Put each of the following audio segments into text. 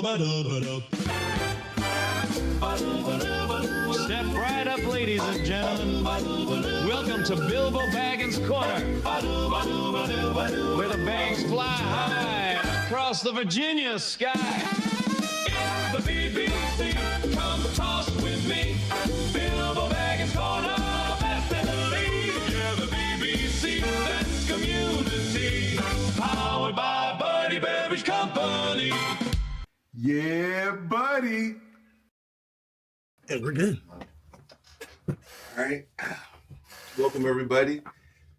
Step right up, ladies and gentlemen. Welcome to Bilbo Baggins Corner, where the bags fly high across the Virginia sky. It's the BBC, come toss with me. Bilbo Baggins Corner, best in the league. Yeah, the BBC, that's community. Powered by Buddy Beverage Company. Yeah, buddy. And we're good. All right. Welcome, everybody,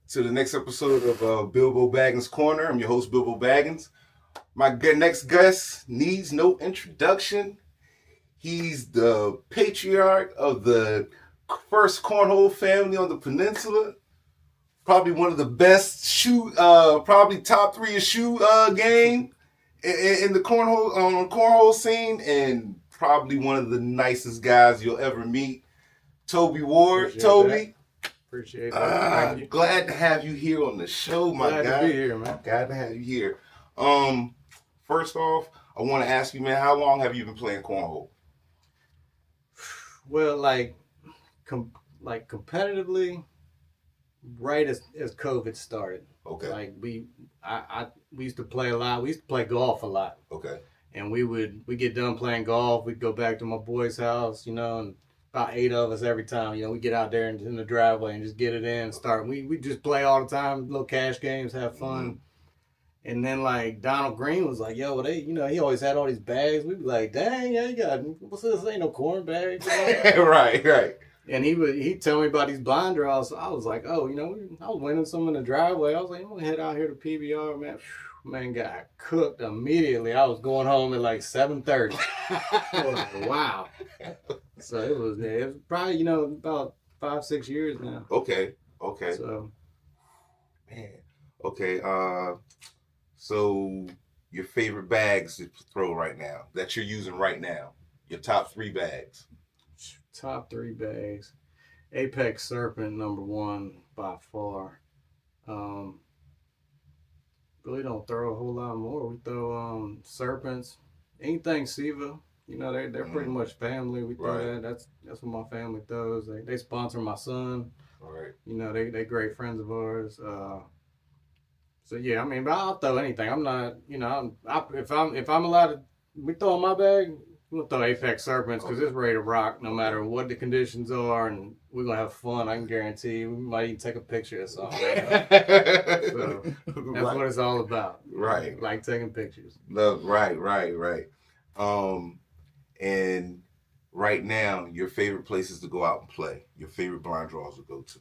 to the next episode of Bilbo Baggins Corner. I'm your host, Bilbo Baggins. My next guest needs no introduction. He's the patriarch of the first cornhole family on the peninsula. Probably one of the best probably top three shoe game in the cornhole scene, and probably one of the nicest guys you'll ever meet. Toby Ward. Appreciate Toby. that. Appreciate that. Thank you. Glad to have you here on the show, my guy. Glad to be here, man. Glad to have you here. First off, I want to ask you, man, how long have you been playing cornhole? Well, like competitively, right as COVID started. Okay. Like we used to play a lot. We used to play golf a lot. Okay. And we'd get done playing golf. We'd go back to my boy's house, and about 8 of us every time. We get out there in the driveway and just get it in and start. We just play all the time, little cash games, have fun. Mm-hmm. And then like Donald Green was like, yo, he always had all these bags. We'd be like, dang, yeah, you got, what's this? Ain't no corn bags. Right. And he'd tell me about these blind draws. So I was like, oh, I was winning some in the driveway. I was like, I'm gonna head out here to PBR, man. Man, got cooked immediately. I was going home at like 7:30. I was like, wow. So it was probably, about 5-6 years now. Okay. So, man. Okay. So your favorite bags to throw right now that you're using right now? Your top 3 bags. Top 3 bags. Apex Serpent, number 1 by far. Really don't throw a whole lot more. We throw Serpents, anything Siva. They're pretty much family. We throw that. That's what my family throws. They sponsor my son. All right. They great friends of ours. So yeah, I mean, but I'll throw anything. I'm not, if I'm allowed to, we throw in my bag. We'll throw Apex Serpents because it's ready to rock no matter what the conditions are, and we're going to have fun, I can guarantee you. We might even take a picture or something. So that's what it's all about. Right. Like taking pictures. No, right. And right now, your favorite places to go out and play, your favorite blind draws to go to?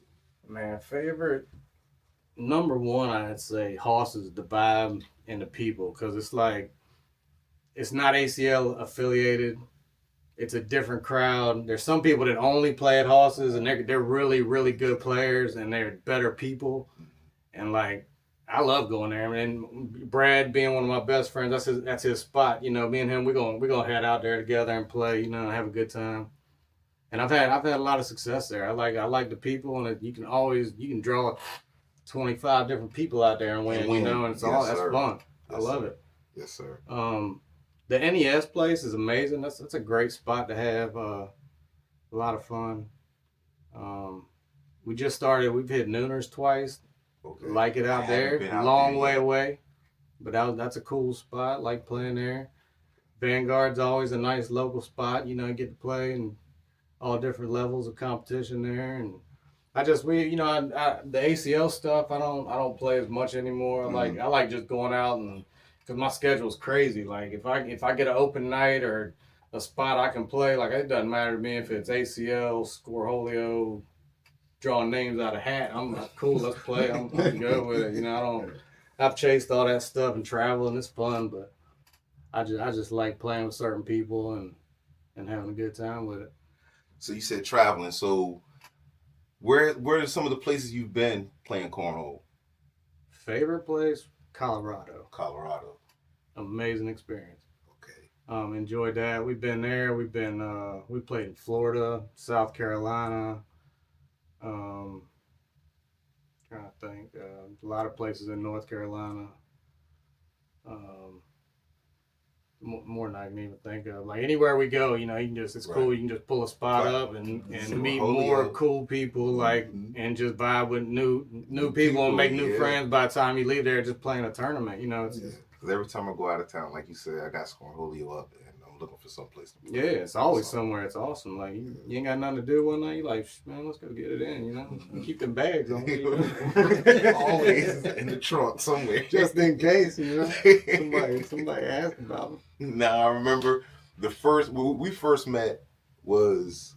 Man, favorite, number 1, I'd say Horses, the vibe, and the people, because it's like, it's not ACL affiliated. It's a different crowd. There's some people that only play at Horses, and they're really, really good players, and they're better people. And like, I love going there. And Brad being one of my best friends, that's his spot. Me and him, we're gonna head out there together and play. And have a good time. And I've had a lot of success there. I like the people, and you can draw 25 different people out there and win. And it's that's fun. I love it. Yes, sir. The NES place is amazing. That's a great spot to have. A lot of fun. We just started. We've hit Nooners twice. Okay. Like it out there. Long way away, but that's a cool spot. Like playing there. Vanguard's always a nice local spot. You get to play and all different levels of competition there. And the ACL stuff. I don't play as much anymore. I like just going out and. Cause my schedule's crazy. Like if I get an open night or a spot I can play, like it doesn't matter to me if it's ACL, Scoreholio, drawing names out of hat. I'm cool. Let's play. I'm good with it. I've chased all that stuff and travel, and it's fun. But I just like playing with certain people and having a good time with it. So you said traveling. So where are some of the places you've been playing cornhole? Favorite place? Colorado. Amazing experience. Okay. Enjoyed that. We've been there. We played in Florida, South Carolina. Trying to think. A lot of places in North Carolina. more than I can even think of. Like anywhere we go, you can just, it's cool. You can just pull a spot up and meet more cool people, like, and just vibe with new people and make new friends by the time you leave there just playing a tournament, It's because every time I go out of town, like you said, I got Cornholio up and I'm looking for some place to play. Yeah, it's always somewhere. It's awesome. Like, you ain't got nothing to do one night. You like, man, let's go get it in, You keep them bags on. Always in the trunk somewhere. Just in case, somebody asked about them. Now, I remember when we first met was,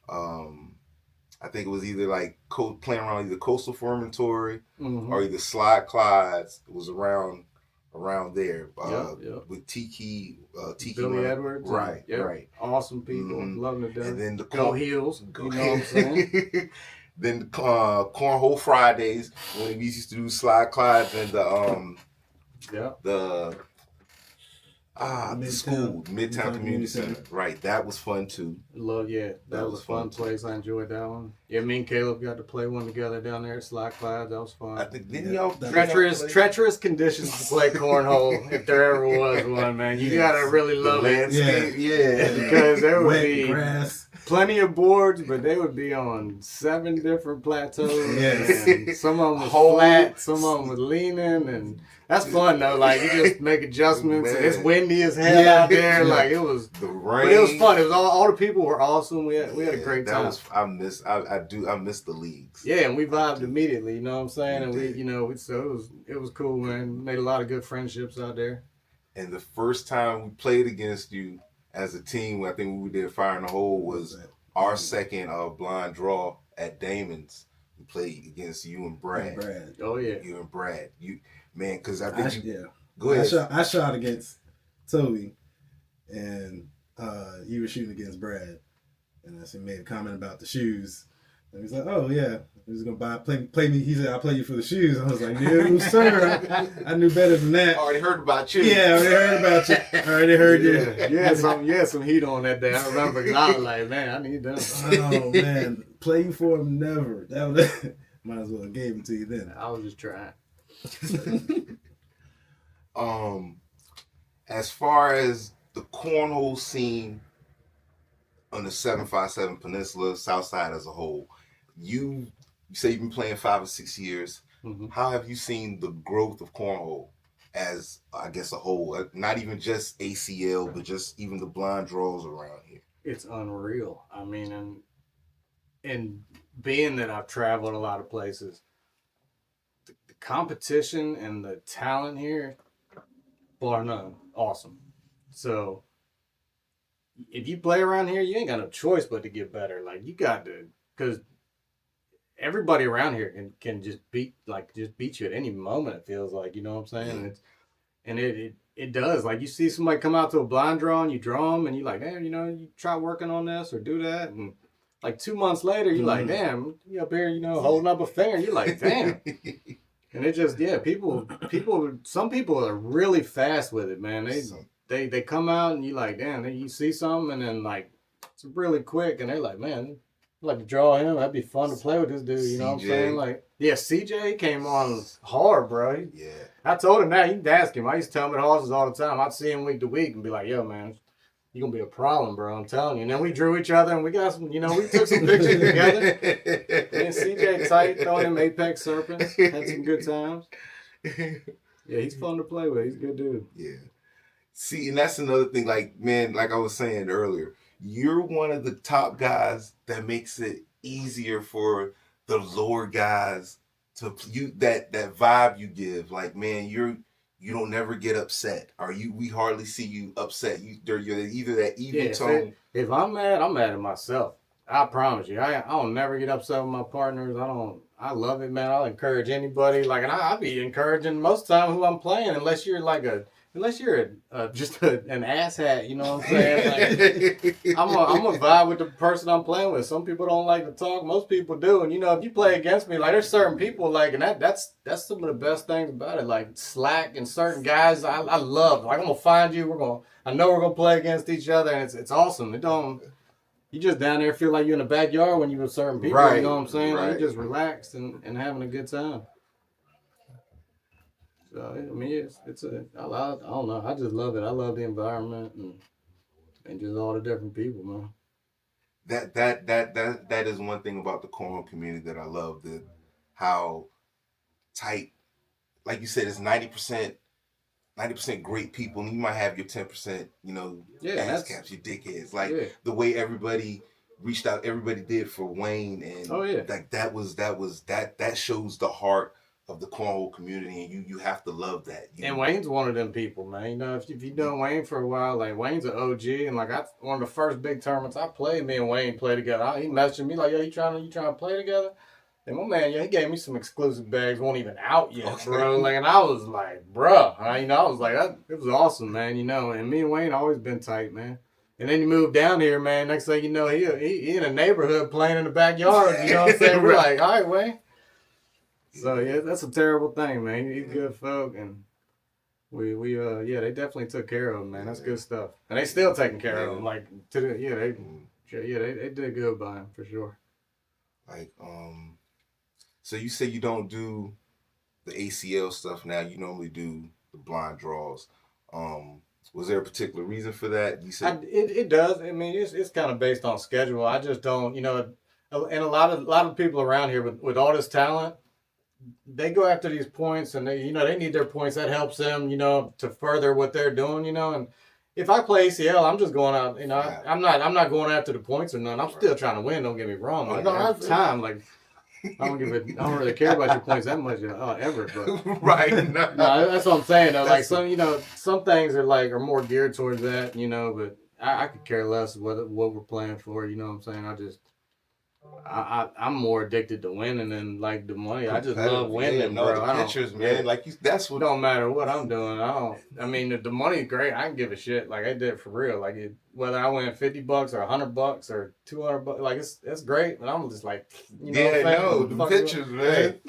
I think it was either like playing around either Coastal Formatory or either Slide Clydes. It was around there with Tiki Billy Edwards, right. Awesome people, love them to death. And then Go Heels, you know what I'm saying? Then the Cornhole Fridays when we used to do Slide Clydes and the Midtown Community Center. Right, that was fun too. That was a fun place. I enjoyed that one. Yeah, me and Caleb got to play one together down there at Slide Clyde. That was fun. I think y'all treacherous conditions to play cornhole if there ever was one, man. You gotta really love the landscape. Yeah, because there would be grass. Plenty of boards, but they would be on 7 different plateaus. Yes. And some of them was flat, some of them was leaning, and that's fun though. Like you just make adjustments. And it's windy as hell out there. Like it was the rain. But it was fun. It was all the people were awesome. We had a great time. I miss the leagues. Yeah, and we vibed immediately. You know what I'm saying? And so it was cool, man. Made a lot of good friendships out there. And the first time we played against you as a team, I think we did Fire in the Hole was our second blind draw at Damon's. We played against you and Brad. Oh yeah, you and Brad. Man, because I think Go ahead. ahead. I shot against Toby, and you were shooting against Brad, and I made a comment about the shoes, and he's like, "Oh yeah, he was gonna play me." He said, "I'll play you for the shoes." I was like, "No, sir, I knew better than that." I already heard about you. Yeah, I already heard about you. I already heard you. Yeah, some heat on that day. I remember because I was like, "Man, I need them." Oh man, play you for him never. Might as well have gave him to you then. I was just trying. As far as the cornhole scene on the 757 Peninsula, South Side as a whole, you say you've been playing 5 or 6 years. Mm-hmm. How have you seen the growth of cornhole as, I guess, a whole? Not even just ACL, but just even the blind draws around here. It's unreal. I mean, and being that I've traveled a lot of places, the competition and the talent here, bar none, awesome. So if you play around here, you ain't got no choice but to get better. Like you got to, because everybody around here can just beat you at any moment. It feels like, you know what I'm saying? Yeah. It does. Like you see somebody come out to a blind draw and you draw them and you're like, damn, you try working on this or do that, and like 2 months later you're like, damn, you up here, holding up a finger. And you're like, damn. And it just, some people are really fast with it, man. They come out and you like, damn, you see something and then like it's really quick and they're like, man, I'd like to draw him. That'd be fun to play with this dude. You know what I'm saying? Like, yeah, CJ came on hard, bro. Yeah. I told him that. You can ask him. I used to tell him at horses all the time. I'd see him week to week and be like, yo, man, you're going to be a problem, bro. I'm telling you. And then we drew each other and we got some, we took some pictures together. Me and CJ tight, throwing him Apex Serpents. Had some good times. Yeah, he's fun to play with. He's a good dude. Yeah. See, and that's another thing, like, man, like I was saying earlier, you're one of the top guys that makes it easier for the lower guys to that vibe you give. Like, man, you don't never get upset. We hardly see you upset. You're either that even tone. If I'm mad at myself. I promise you. I don't never get upset with my partners. I love it, man. I'll encourage anybody. Like, and I'll be encouraging most of the time who I'm playing, unless you're just an asshat, you know what I'm saying? Like, I'm a vibe with the person I'm playing with. Some people don't like to talk. Most people do. And, if you play against me, like, there's certain people, like, and that's some of the best things about it. Like, Slack and certain guys I love. Like, I'm going to find you. I know we're going to play against each other, and it's awesome. You just down there feel like you're in the backyard when you're with certain people, you know what I'm saying? Right. Like, you're just relaxed and having a good time. So I mean, I don't know. I just love it. I love the environment and just all the different people, man. That is one thing about the cornhole community that I love. How tight, like you said, it's 90% great people, and you might have your 10%, ass caps, your dickheads. Like the way everybody reached out, everybody did for Wayne, and like that shows the heart of the cornhole community, and you have to love that. And Wayne's one of them people, man. If you've known Wayne for a while, like Wayne's an OG, and like one of the first big tournaments I played, me and Wayne played together. He messaged me like, "Yo, you trying to play together?" And my man, he gave me some exclusive bags, weren't even out yet, bro. Like, and I was like, bro, I was like, it was awesome, man. And me and Wayne always been tight, man. And then he moved down here, man. Next thing you know, he in a neighborhood playing in the backyard. You know what I'm saying? We're like, all right, Wayne. So yeah, that's a terrible thing, man. He's good folk, and they definitely took care of him, man. That's good stuff, and they still taking care of him. Like they did good by him for sure. Like so you say you don't do the ACL stuff now. You normally do the blind draws. Was there a particular reason for that? You said it does. I mean, it's kind of based on schedule. I just don't, and a lot of people around here with all this talent, they go after these points, and they need their points. That helps them, to further what they're doing, And if I play ACL, I'm just going out. I'm not going after the points or nothing. I'm still trying to win. Don't get me wrong. Like, I have time. Like, I don't really care about your points that much ever. But right. No, that's what I'm saying. Though. Like some things are more geared towards that. But I could care less what we're playing for. You know what I'm saying? I'm more addicted to winning than like the money. I just love winning, bro. The pictures, man. Like that's what. Don't matter what I'm doing. I mean, the money's great. I can give a shit. Like I did it for real. Like whether I win $50 or $100 or $200, like it's great. But I'm just like, the pictures, man.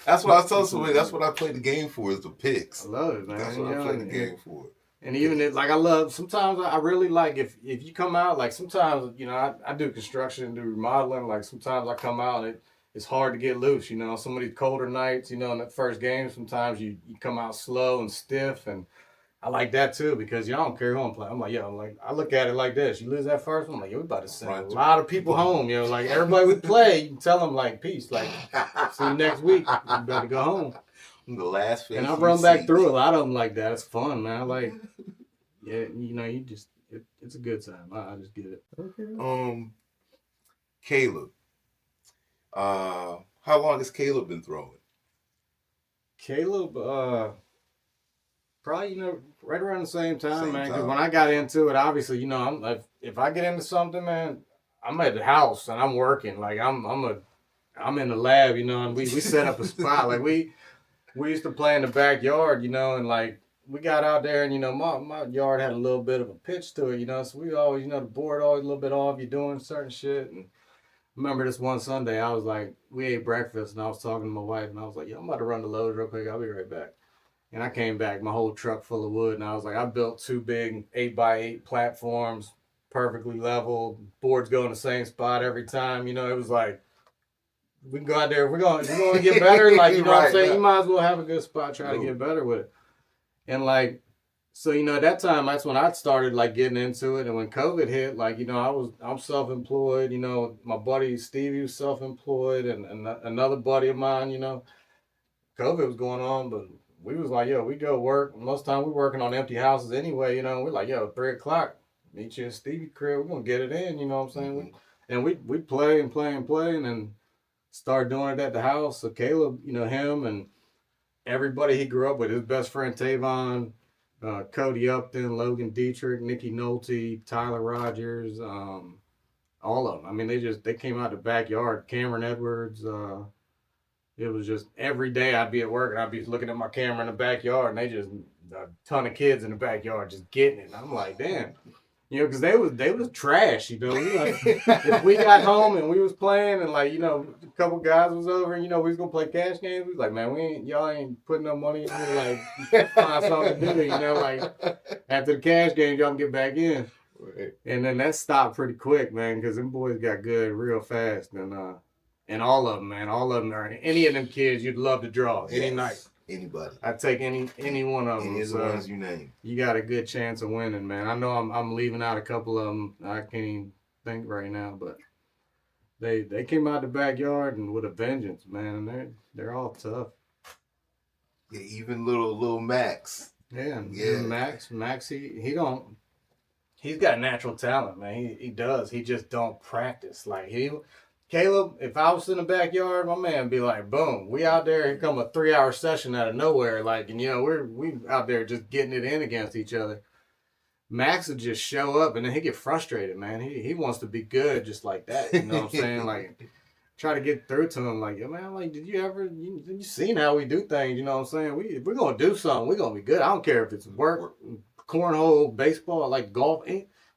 That's what I was telling somebody. That's what I play the game for. Is the picks. I love it, man. That's what I play the game for. And even I love, sometimes I really like if you come out, like sometimes, I do construction, do remodeling, like sometimes I come out and it's hard to get loose, some of these colder nights, in that first game, sometimes you come out slow and stiff, and I like that too, because I don't care who I'm playing. I'm like, I look at it like this, you lose that first one, I'm like, we about to send a lot of people home, like everybody we play, you can tell them like, peace, like, see you next week, you better go home. The last and I've run back through a lot of them like that. It's fun, man. Like, it's a good time. I just get it. Okay. Caleb. How long has Caleb been throwing? Caleb, probably, right around the same time, man. Because when I got into it, obviously, I'm like, if I get into something, man, I'm at the house and I'm working. Like I'm in the lab, and we set up a spot. Like we used to play in the backyard, and like we got out there and, my yard had a little bit of a pitch to it, so we always, the board always a little bit off, you're doing certain shit. And remember this one Sunday, I was like, we ate breakfast and I was talking to my wife and I was like, yo, I'm about to run the loads real quick. I'll be right back. And I came back, my whole truck full of wood. And I was like, I built 2 big 8x8 platforms, perfectly level, boards go in the same spot every time. It was like, we can go out there. We're going to get better. Like, what I'm saying? Yeah. You might as well have a good spot, try to get better with it. And like, so, at that time, that's when I started like getting into it. And when COVID hit, like, I'm self-employed, my buddy Stevie was self-employed and another buddy of mine, COVID was going on, but we was like, yo, we go work. Most of the time we're working on empty houses anyway, we're like, yo, 3:00, meet you at Stevie's crib. We're going to get it in, you know what I'm saying? And we play and play and play and then started doing it at the house. So Caleb, him and everybody he grew up with, his best friend Tavon, Cody Upton, Logan Dietrich, Nikki Nolte, Tyler Rogers, all of them. I mean, they came out the backyard. Cameron Edwards. It was just every day I'd be at work and I'd be looking at my camera in the backyard, and they just a ton of kids in the backyard just getting it. And I'm like, damn. Because they was trash, if we got home and we was playing and like, a couple guys was over and, we was going to play cash games. We was like, man, y'all ain't putting no money in here. Like, find something to do, like after the cash games, y'all can get back in. Right. And then that stopped pretty quick, man, because them boys got good real fast. And all of them, man, are any of them kids you'd love to draw any night. Anybody. I'd take any one of them. Any of the ones you name. You got a good chance of winning, man. I know I'm leaving out a couple of them. I can't even think right now, but they came out the backyard and with a vengeance, man. They're all tough. Yeah, even little Max. Yeah, Max, he's got natural talent, man. He does. He just don't practice. Like Caleb, if I was in the backyard, my man would be like, boom, we out there, here come a 3-hour session out of nowhere. Like, and we out there just getting it in against each other. Max would just show up and then he'd get frustrated, man. He wants to be good just like that. You know what I'm saying? Like, try to get through to him, like, man, like, did you seen how we do things? You know what I'm saying? We're gonna do something. We're gonna be good. I don't care if it's work, cornhole, baseball, like golf.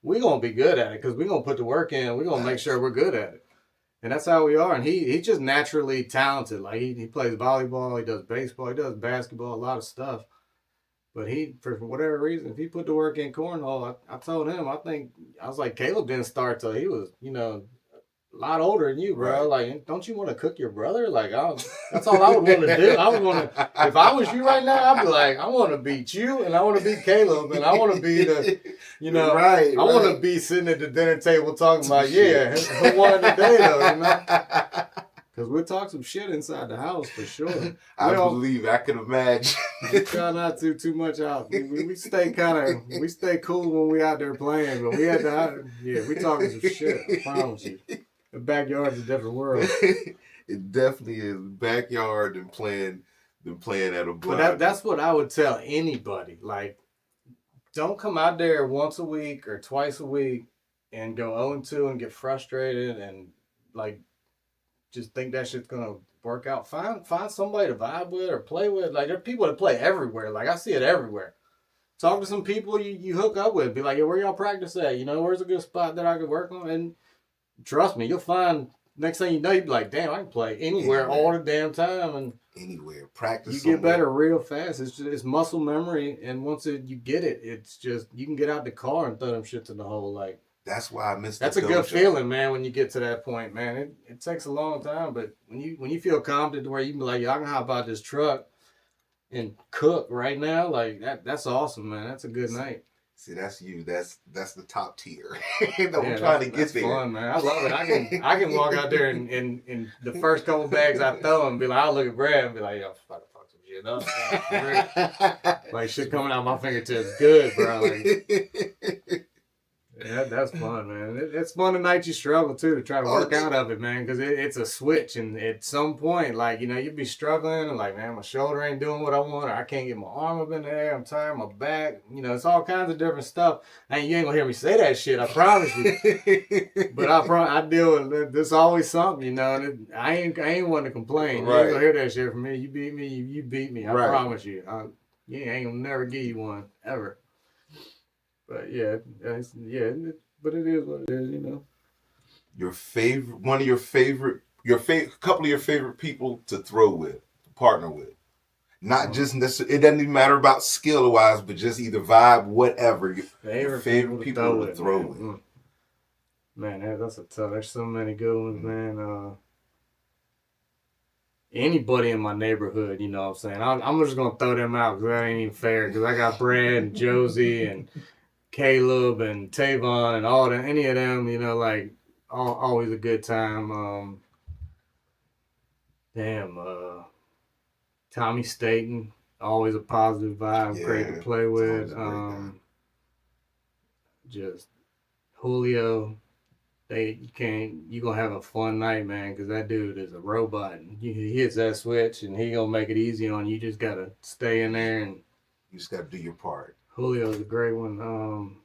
We're gonna be good at it because we're gonna put the work in. We're gonna make sure we're good at it, and that's how we are. And he's just naturally talented. Like he plays volleyball, he does baseball, he does basketball, a lot of stuff. But for whatever reason, if he put the work in cornhole, I told him, I was like, Caleb didn't start till he was, a lot older than you, bro. Right. Like, don't you want to cook your brother? Like, that's all I would want to do. I would want to, if I was you right now, I'd be like, I want to beat you, and I want to beat Caleb, and I want to be the, I want to be sitting at the dinner table talking about, who won today, though, Because we'll talk some shit inside the house, for sure. I can imagine. We try not to too much out. We stay cool when we out there playing, but we we talking some shit, I promise you. The backyard's a different world. It definitely is. Backyard than playing at a bar. But that's what I would tell anybody. Like, don't come out there once a week or twice a week and go 0-2 and get frustrated and like just think that shit's gonna work out. Find somebody to vibe with or play with. Like, there are people that play everywhere. Like, I see it everywhere. Talk to some people you hook up with. Be like, where y'all practice at? Where's a good spot that I could work on? And trust me, you'll find next thing you know, you'll be like, damn, I can play anywhere all the damn time. And anywhere. Practice you get better real fast. It's muscle memory. And once you get it, it's just, you can get out the car and throw them shits in the hole. Like, that's why I miss that's a good feeling, man, when you get to that point, man. It takes a long time, but when you feel confident to where you can be like, I can hop out this truck and cook right now, like that's awesome, man. That's a good night. See, that's you. That's the top tier. I'm trying to get there. Fun, man. I love it. I can walk out there and the first couple bags I throw and be like, I'll look at Brad and be like, yo, fuck some shit up. Like, shit coming out my fingertips, good, bro. Like, yeah, that's fun, man. It's fun the night you struggle, too, to try to work out of it, man, because it's a switch. And at some point, like, you'd be struggling and like, man, my shoulder ain't doing what I want, or I can't get my arm up in the air, I'm tired, my back. It's all kinds of different stuff. And you ain't going to hear me say that shit, I promise you. But I deal with it. There's always something, and I ain't one to complain. Right. You ain't going to hear that shit from me. You beat me, you beat me. I promise you. You ain't going to never give you one, ever. But but it is what it is, Your favorite, couple of your favorite people to throw with, to partner with, not just necessarily. It doesn't even matter about skill wise, but just either vibe, whatever. Your favorite people to throw with. Man, that's a tough. There's so many good ones, man. Anybody in my neighborhood, you know what I'm saying. I'm just gonna throw them out because that ain't even fair. Because I got Brad and Josie and Caleb and Tavon and all that, any of them, like, always a good time. Tommy Staten, always a positive vibe, great to play with. Just Julio, you gonna have a fun night, man, because that dude is a robot. And he hits that switch and he gonna make it easy on you. You just gotta stay in there and you just gotta do your part. Julio's a great one.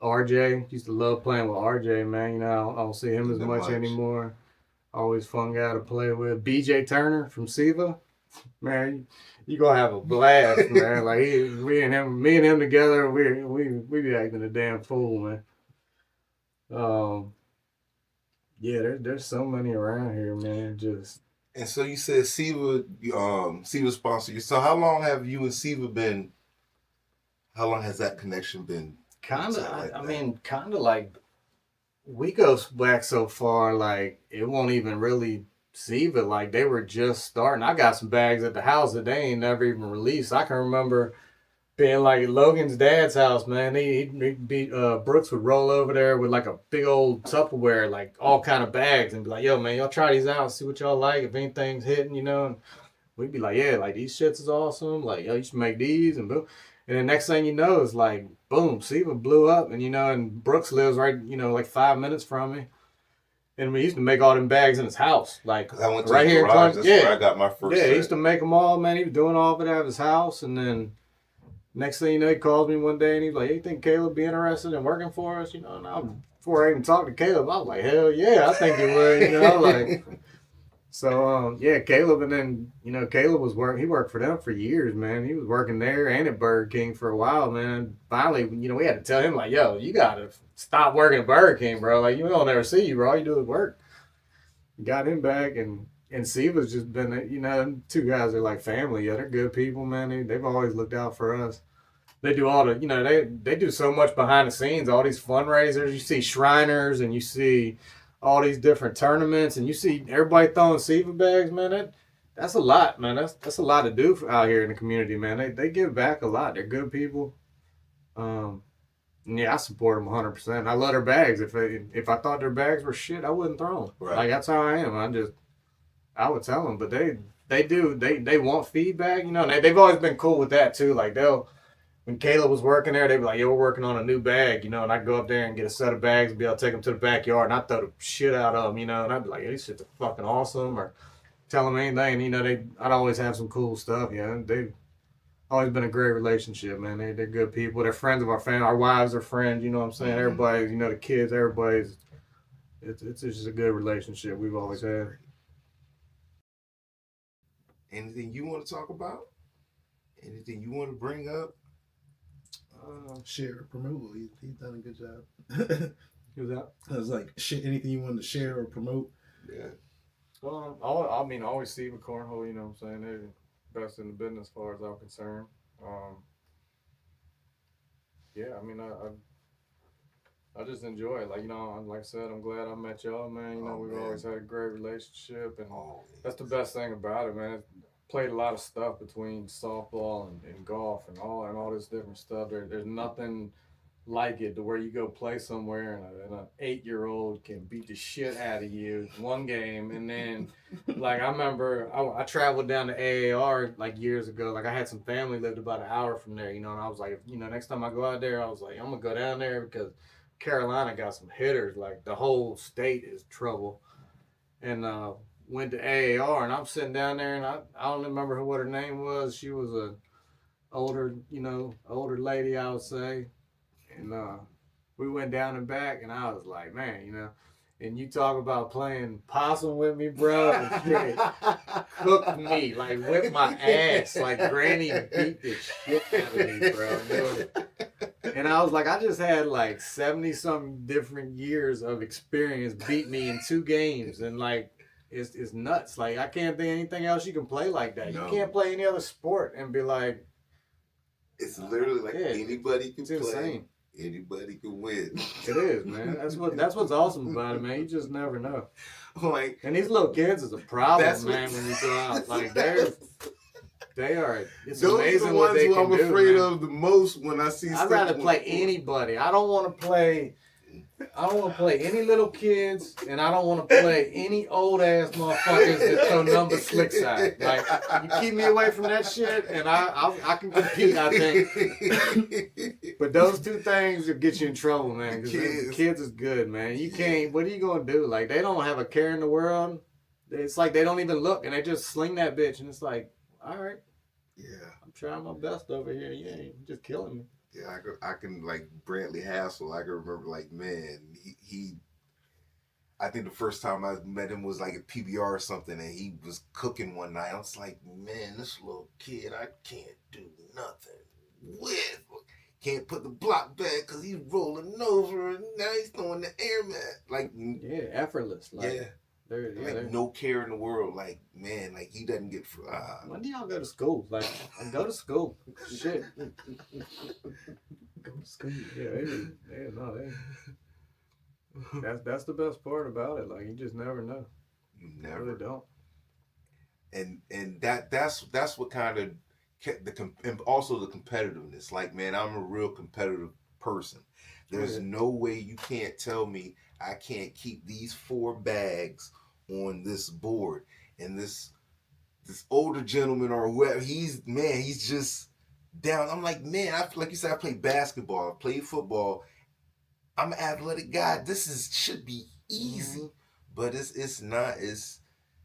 RJ, used to love playing with RJ, man. I don't see him as much anymore. Always fun guy to play with. BJ Turner from Siva, man, you gonna have a blast, man. Like me and him together, we be acting a damn fool, man. There's so many around here, man. And so you said Siva sponsor you. So how long have you and Siva been? How long has that connection been? Kind of like we go back so far, like it won't even really Siva, like they were just starting. I got some bags at the house that they ain't never even released. I can remember being like at Logan's dad's house, man. He'd be Brooks would roll over there with like a big old Tupperware, like all kind of bags, and be like, "Yo, man, y'all try these out, see what y'all like. If anything's hitting, you know." And we'd be like, "Yeah, like these shits is awesome. Like, yo, you should make these." And boom. And the next thing you know is like, boom, Siva blew up, and you know, and Brooks lives right, you know, like 5 minutes from me. And we used to make all them bags in his house, like I went to right his here. garage. That's where I got my first. Yeah, set. he used to make them all, man. He was doing all of it at his house, and then next thing you know, he calls me one day and he's like, "Hey, you think Caleb be interested in working for us?" You know, and before I even talked to Caleb, I was like, "Hell yeah, I think he would." You know, like, so yeah, Caleb, and then you know, Caleb was he worked for them for years, man. He was working there and at Burger King for a while, man. Finally, you know, we had to tell him like, "Yo, you gotta stop working at Burger King, bro. Like, you don't ever see you, bro. All you do is work." Got him back, and Siva's just been, you know, two guys are like family. Yeah, they're good people, man. They've always looked out for us. They do all the, you know, they do so much behind the scenes, all these fundraisers. You see Shriners, and you see all these different tournaments, and you see everybody throwing Siva bags, man. That's a lot, man. That's a lot to do out here in the community, man. They give back a lot. They're good people. Yeah, I support them 100%. I love their bags. If I thought their bags were shit, I wouldn't throw them. Right. Like, that's how I am. I would tell them, but they want feedback, you know. And they've always been cool with that too. Like when Caleb was working there, they'd be like, "Yo, we're working on a new bag," you know. And I'd go up there and get a set of bags and be able to take them to the backyard, and I'd throw the shit out of them, you know. And I'd be like, "Hey, these shits are fucking awesome," or tell them anything. And, you know, I'd always have some cool stuff. You know, they've always been a great relationship, man. They're good people. They're friends of our family. Our wives are friends. You know what I'm saying? Everybody, you know, the kids, everybody's. It's just a good relationship we've always had. Anything you want to talk about? Anything you want to bring up? Share, promote. He's done a good job. Who's that? I was like, anything you wanted to share or promote? Yeah. Well, I always see with Cornhole, you know what I'm saying? They're best in the business as far as I'm concerned. Yeah, I mean, I just enjoy it. Like, you know, like I said, I'm glad I met y'all, man. You know, we've always had a great relationship, and that's the best thing about it, man. Played a lot of stuff between softball and golf and all this different stuff. There's nothing like it to where you go play somewhere and an 8-year-old can beat the shit out of you one game, and then like I remember I traveled down to AAR like years ago. Like I had some family lived about an hour from there, you know, and I was like, you know, next time I go out there, I was like, I'm gonna go down there because Carolina got some hitters. Like the whole state is trouble, and went to AAR, and I'm sitting down there, and I don't remember what her name was. She was a older lady, I would say. And we went down and back, and I was like, man, you know, and you talk about playing possum with me, bro, and shit, cooked me, like whipped my ass, like Granny beat the shit out of me, bro. And I was like, I just had like 70-something different years of experience beat me in 2 games, and like, it's nuts. Like, I can't think of anything else you can play like that. No. You can't play any other sport and be like... It's literally like anybody can play. Insane. Anybody can win. It is, man. That's what's awesome about it, man. You just never know. Like, and these little kids is a problem, man, when you go out. Like, they are. It's those amazing are the what ones they who can I'm do, afraid man. of the most when I see I'd rather play anybody. I don't want to play any little kids, and I don't want to play any old ass motherfuckers that throw number slick side. Like, you keep me away from that shit, and I can compete, I think. But those 2 things will get you in trouble, man. Because kids is good, man. You can't. What are you gonna do? Like, they don't have a care in the world. It's like they don't even look, and they just sling that bitch, and it's like, all right. Yeah. I'm trying my best over here. You ain't just killing me. Yeah, I can like Brantley Hassel. I can remember, like, man, he. I think the first time I met him was like at PBR or something, and he was cooking one night. I was like, man, this little kid, I can't do nothing with. Can't put the block back because he's rolling over, and now he's throwing the air mat. Like, yeah, effortless. Like, yeah. No care in the world. Like, man, like he doesn't get. When do y'all go to school? Like, go to school. Shit. Go to school. Yeah, no, that's the best part about it. Like, you just never know. You never really don't. And that's what kind of and also the competitiveness. Like, man, I'm a real competitive person. There's no way you can't tell me I can't keep these 4 bags on this board. And this older gentleman or whoever, he's just down. I'm like, man, like you said, I play basketball, I play football. I'm an athletic guy. This should be easy, but it's not as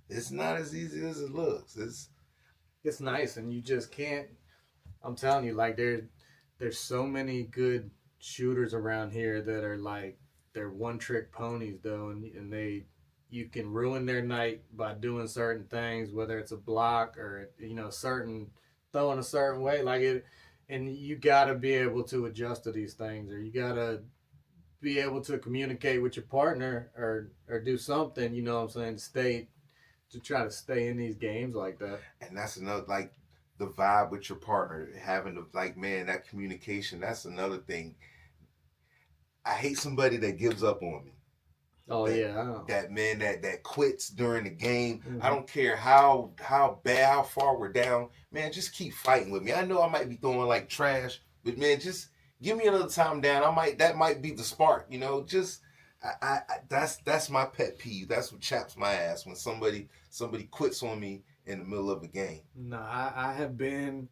easy as it looks. It's nice, and you just can't. I'm telling you, like there's so many good shooters around here that are like they're one-trick ponies though, and you can ruin their night by doing certain things, whether it's a block or throwing a certain way, like it, and you got to be able to adjust to these things, or you got to be able to communicate with your partner or do something, you know what I'm saying, to try to stay in these games like that. And that's another, like, the vibe with your partner, having the, like, man, that communication, that's another thing. I hate somebody that gives up on me. Oh, That man that quits during the game. Mm-hmm. I don't care how bad, how far we're down. Man, just keep fighting with me. I know I might be throwing like trash, but man, just give me another time down. That might be the spark, you know. Just that's my pet peeve. That's what chaps my ass when somebody quits on me in the middle of a game. No, I've been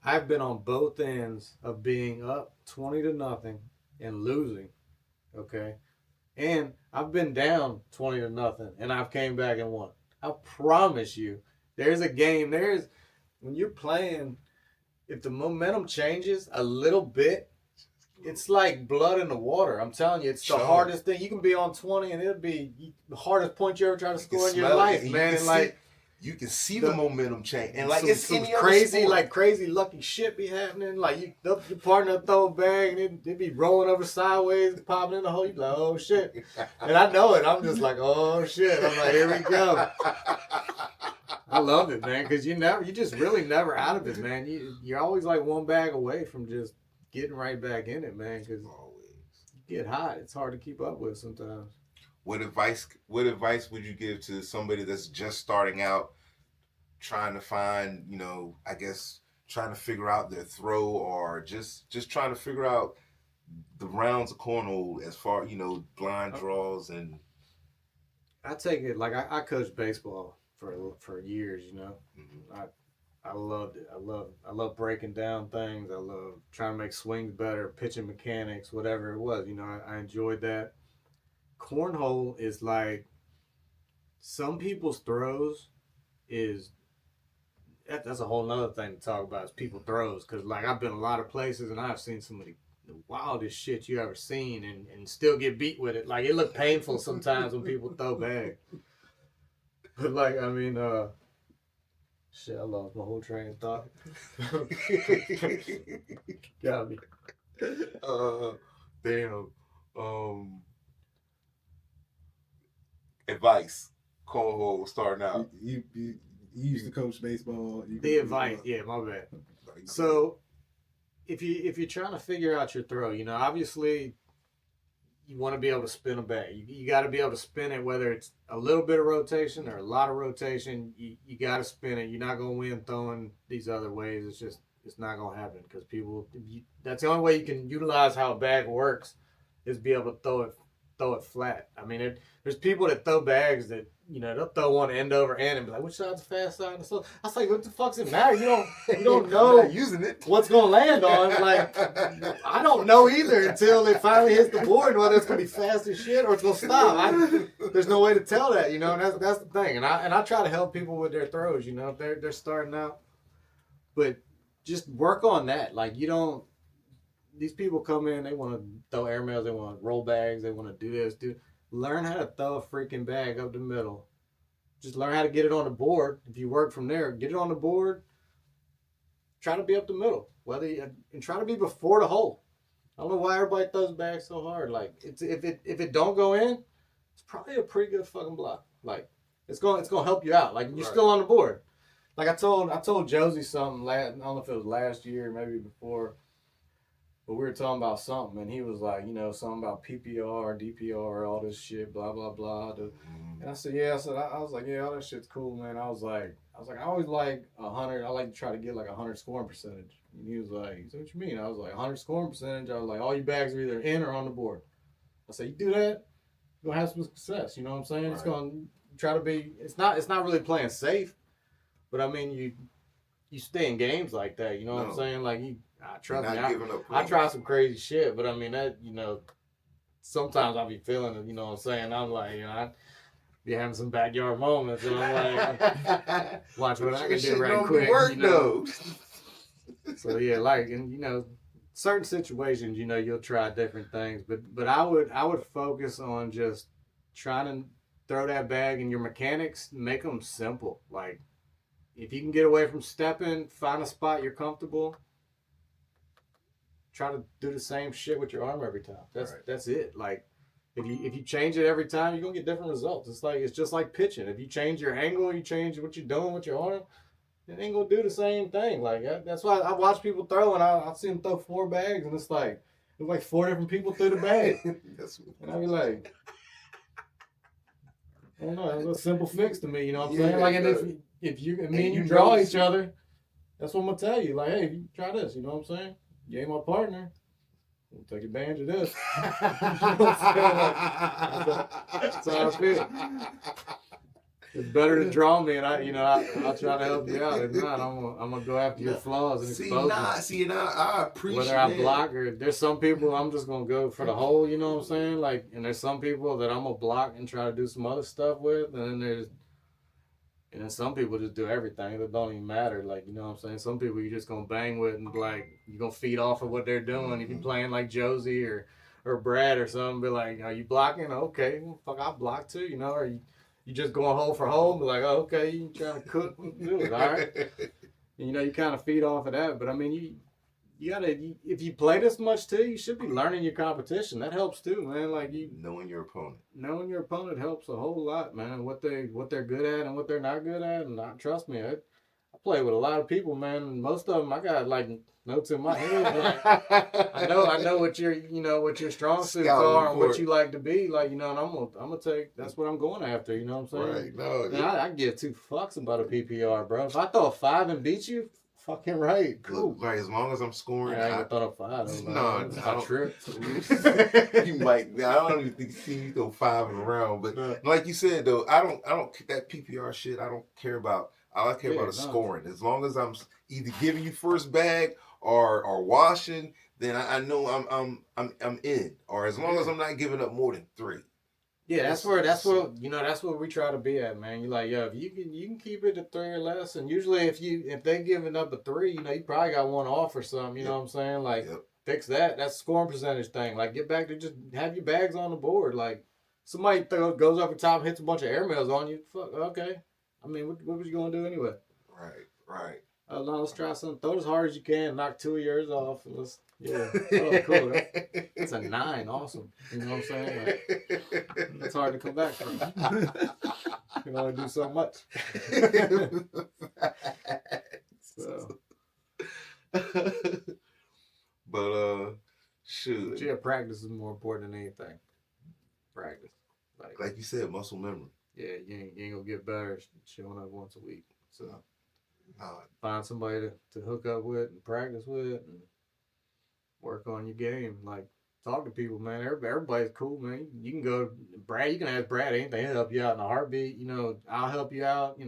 on both ends of being up 20-0 and losing. Okay. And I've been down 20-0 and I've came back and won. I promise you, there's a game. When you're playing, if the momentum changes a little bit, it's like blood in the water. I'm telling you, it's the hardest thing. You can be on 20 and it'll be the hardest point you ever try to score in your life, man. And like, you can see the momentum change, and like it's some crazy, like crazy lucky shit be happening. Like your partner throw a bag and they be rolling over sideways, popping in the hole. You be like, oh shit, and I know it. I'm just like, oh shit. I'm like, here we go. I love it, man, because you just really never out of it, man. You're always like one bag away from just getting right back in it, man. Because you get hot. It's hard to keep up with sometimes. What advice would you give to somebody that's just starting out, trying to find, I guess, trying to figure out their throw, or just trying to figure out the rounds of cornhole as far, blind draws? And I take it like I coached baseball for years, Mm-hmm. I loved it. I love breaking down things. I love trying to make swings better, pitching mechanics, whatever it was. I enjoyed that. Cornhole is like, some people's throws that's a whole nother thing to talk about, is people throws. Because like, I've been a lot of places and I've seen some of the wildest shit you ever seen and still get beat with it. Like, it looked painful sometimes when people throw back. But like, I mean, shit, I lost my whole train of thought. Got me. Damn. Advice. Cornhole starting out. You used to coach baseball. The advice, yeah, my bad. So, if you're trying to figure out your throw, obviously, you want to be able to spin a bag. You got to be able to spin it, whether it's a little bit of rotation or a lot of rotation. You got to spin it. You're not gonna win throwing these other ways. It's not gonna happen, because that's the only way you can utilize how a bag works, is be able to throw it flat. I mean, there's people that throw bags that, they'll throw one end over end and be like, which side's the fast side? So I was like, what the fuck's it matter? You don't know using it. What's going to land on. Like, I don't know either until it finally hits the board, whether it's going to be fast as shit or it's going to stop. There's no way to tell that, and that's the thing. And I try to help people with their throws, if they're starting out. But just work on that. Like, these people come in, they want to throw airmails, they want to roll bags, they want to do this, learn how to throw a freaking bag up the middle. Just learn how to get it on the board. If you work from there, get it on the board. Try to be up the middle, and try to be before the hole. I don't know why everybody throws bags so hard. Like, if it don't go in, it's probably a pretty good fucking block. Like, it's gonna help you out. Like, you're still on the board. Like I told Josie something. I don't know if it was last year, maybe before. But we were talking about something, and he was like, something about PPR, DPR, all this shit, blah blah blah. And I said, yeah. I was like, yeah, all that shit's cool, man. I was like, I always like 100. I like to try to get like 100 scoring percentage. And he was like, so what you mean? I was like, 100 scoring percentage. I was like, all your bags are either in or on the board. I said, you do that, you're gonna have some success. You know what I'm saying? Right. It's gonna try to be. It's not really playing safe, but I mean, you stay in games like that. You know what I'm saying? Like trust me, I try some crazy shit, but I mean that sometimes I'll be feeling it. You know what I'm saying? I'm like, I be having some backyard moments, and I'm like, watch what I can do right quick. So yeah, like, and certain situations, you'll try different things, but I would focus on just trying to throw that bag, and your mechanics, make them simple. Like, if you can get away from stepping, find a spot you're comfortable. Try to do the same shit with your arm every time. That's it. Like, if you change it every time, you're gonna get different results. It's just like pitching. If you change your angle, you change what you're doing with your arm, it ain't gonna do the same thing. Like, that's why I watch people throw, and I see them throw 4 bags, and it's like 4 different people threw the bag. And I be like, I don't know. It's a simple fix to me. You know what I'm saying? Like, and if you and me and you draw each other, that's what I'm gonna tell you. Like, hey, you try this. You know what I'm saying? You ain't my partner. We'll take advantage of this. That's how I feel. It's better to draw me, and I'll try to help you out. If not, I'm gonna go after your flaws and expose them. I appreciate whether I block or there's some people I'm just gonna go for the hole. You know what I'm saying? Like, and there's some people that I'm gonna block and try to do some other stuff with, and then some people just do everything that don't even matter. Like, you know what I'm saying? Some people you're just going to bang with and like, you're going to feed off of what they're doing. If you're playing like Josie or Brad or something, be like, are you blocking? Okay, well, fuck, I'll block too, Or you just going hole for hole, be like, oh, okay, you trying to cook, do it, all right? And, you kind of feed off of that. But I mean, you gotta, if you play this much too, you should be learning your competition. That helps too, man. Like, knowing your opponent. Knowing your opponent helps a whole lot, man. What they're good at and what they're not good at. And trust me, I play with a lot of people, man. And most of them, I got like notes in my head. Like, I know what your strong suits are and what you like to be, like, and I'm gonna take. That's what I'm going after. You know what I'm saying? Right. No. I give 2 fucks about a PPR, bro. If I throw a 5 and beat you. Fucking right. Cool. Right, as long as I'm scoring. I ain't thought of 5. No, I trip. You might. I don't even think you throw 5 in a round, but like you said though, I don't that PPR shit. I don't care about. All I care about is scoring. As long as I'm either giving you first bag or washing, then I know I'm in. Or as long as I'm not giving up more than 3. Yeah, that's what we try to be at, man. You're like, if you can keep it to 3 or less, and usually if they giving up a 3, you probably got one off or something. You know what I'm saying? Like, fix that. That's a scoring percentage thing. Like, get back to just have your bags on the board. Like, somebody goes up the top, hits a bunch of airmails on you. Fuck, okay. I mean, what was you gonna do anyway? Right. No, let's try something. Throw as hard as you can. Knock 2 of yours off. And let's. Yeah. Oh, cool. That's a 9. Awesome. You know what I'm saying? Like, it's hard to come back from. You can only do so much. So. But shoot. But yeah, practice is more important than anything. Practice. Like you said, muscle memory. Yeah, you ain't gonna get better showing up once a week. So find somebody to hook up with and practice with and work on your game. Like, talk to people, man. Everybody's cool, man. You can go, Brad. You can ask Brad anything. He'll help you out in a heartbeat. I'll help you out.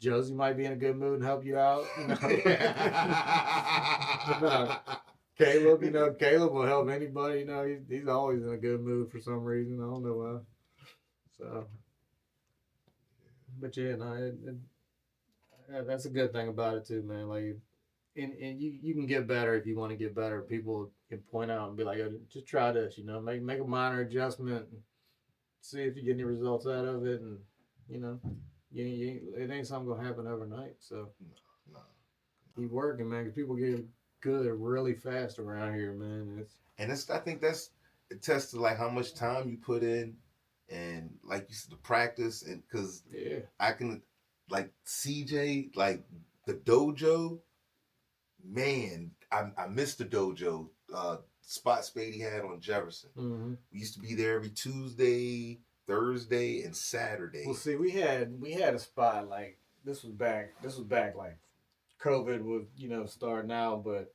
Josie might be in a good mood and help you out. Caleb will help anybody. He's always in a good mood for some reason. I don't know why. So, but yeah, that's a good thing about it too, man. Like, and you can get better if you want to get better. People can point out and be like, just try this, make a minor adjustment and see if you get any results out of it. And, it ain't something going to happen overnight. So no. Keep working, man, because people get good really fast around here, man. I think that's a test to like how much time you put in and like you said, the practice. And because I can, like CJ, like the dojo, man, I miss the dojo spot Spady had on Jefferson. Mm-hmm. We used to be there every Tuesday, Thursday, and Saturday. Well, see, we had a spot like this was back like COVID was starting out, but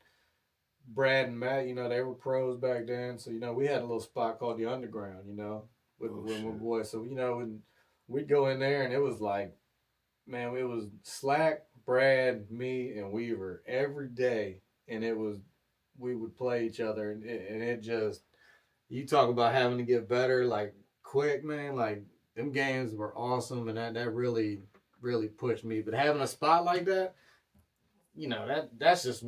Brad and Matt, they were pros back then, so we had a little spot called the Underground, with my boys. So when we'd go in there and it was like, man, it was Slack, Brad, me, and Weaver every day, and we would play each other, and it just, you talk about having to get better like quick, man, like them games were awesome, and that really pushed me. But having a spot like that, that's just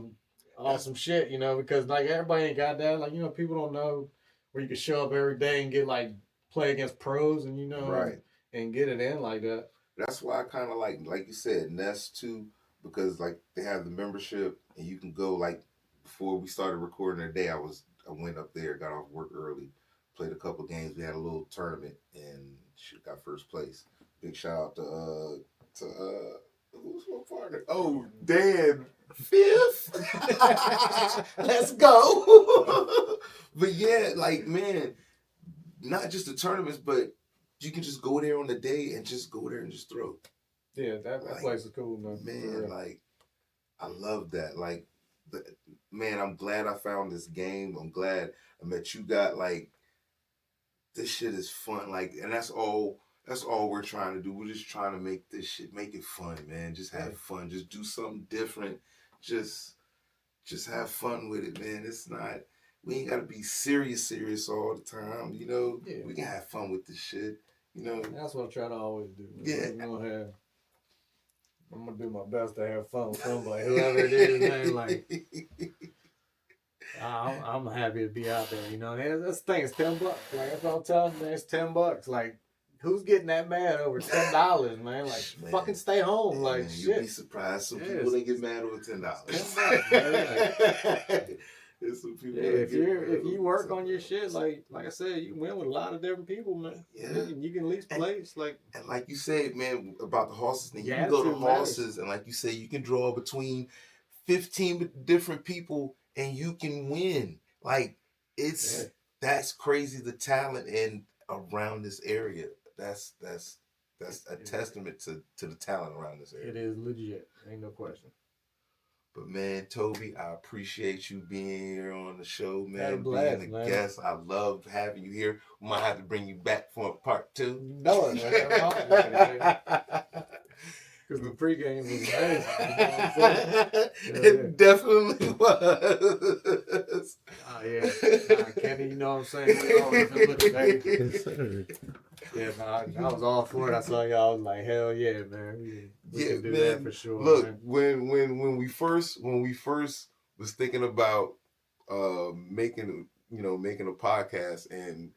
awesome shit, because like everybody ain't got that. Like, people don't know where you can show up every day and get like play against pros and right, and get it in like that. That's why I kind of like you said, Nest too, because like they have the membership and you can go. Like before we started recording today, I went up there, got off work early, played a couple games. We had a little tournament and got first place. Big shout out to who's my partner? Oh, Dan, 5th. Let's go. But yeah, like, man, not just the tournaments, but you can just go there on the day and just go there and just throw. Yeah, that place is cool, man. Man, like, I love that. Like, man, I'm glad I found this game. I'm glad I met you. Like, this shit is fun. Like, and that's all we're trying to do. We're just trying to make this shit, make it fun, man. Just have fun. Just do something different. Just have fun with it, man. It's not, we ain't got to be serious all the time, Yeah. We can have fun with this shit, That's what I try to always do. Yeah. I'm going to do my best to have fun with somebody, whoever it is, man. Like, I'm happy to be out there, This thing is $10. Like, that's what I'm telling you, man. It's $10. Like, who's getting that mad over $10, man? Like, man, fucking stay home. Like, man, shit. You'd be surprised. Some people, they get mad over $10. $10, man. There's some people. Yeah, if you work on your shit, like I said, you win with a lot of different people, man. Yeah, you can at least place. And like you said, man, about the horses thing, you can go to horses, and like you say, you can draw between 15 different people, and you can win. Like, that's crazy, the talent and around this area. That's a testament to the talent around this area. It is legit. Ain't no question. But man, Toby, I appreciate you being here on the show, man. Blast, being a man. guest. I loved having you here. We might have to bring you back for a part 2. No, because the pregame was amazing. It definitely was. Oh, yeah. Kenny, you know what I'm saying? Yeah, I was all for it. I saw y'all. I was like, hell yeah, man. We can do that for sure. Look, man. when we first was thinking about making a podcast, and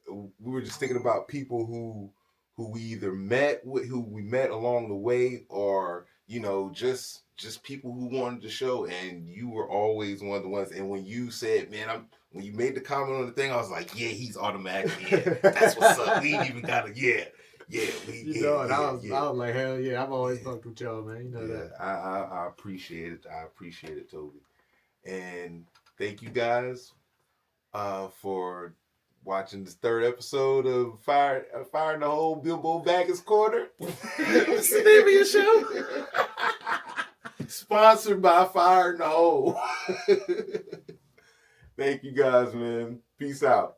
we were just thinking about people who we either met along the way, or just people who wanted the show, and you were always one of the ones. And when you said, man, when you made the comment on the thing, I was like, yeah, he's automatically, that's what's up. We ain't even gotta, and I was like, hell yeah, I've always fucked with y'all, man. That. I appreciate it. I appreciate it, Toby. And thank you guys for watching this 3rd episode of Fire in the Hole, Bilbo Baggins Corner. What's the name of your show? Sponsored by Fire in the Hole. Thank you guys, man. Peace out.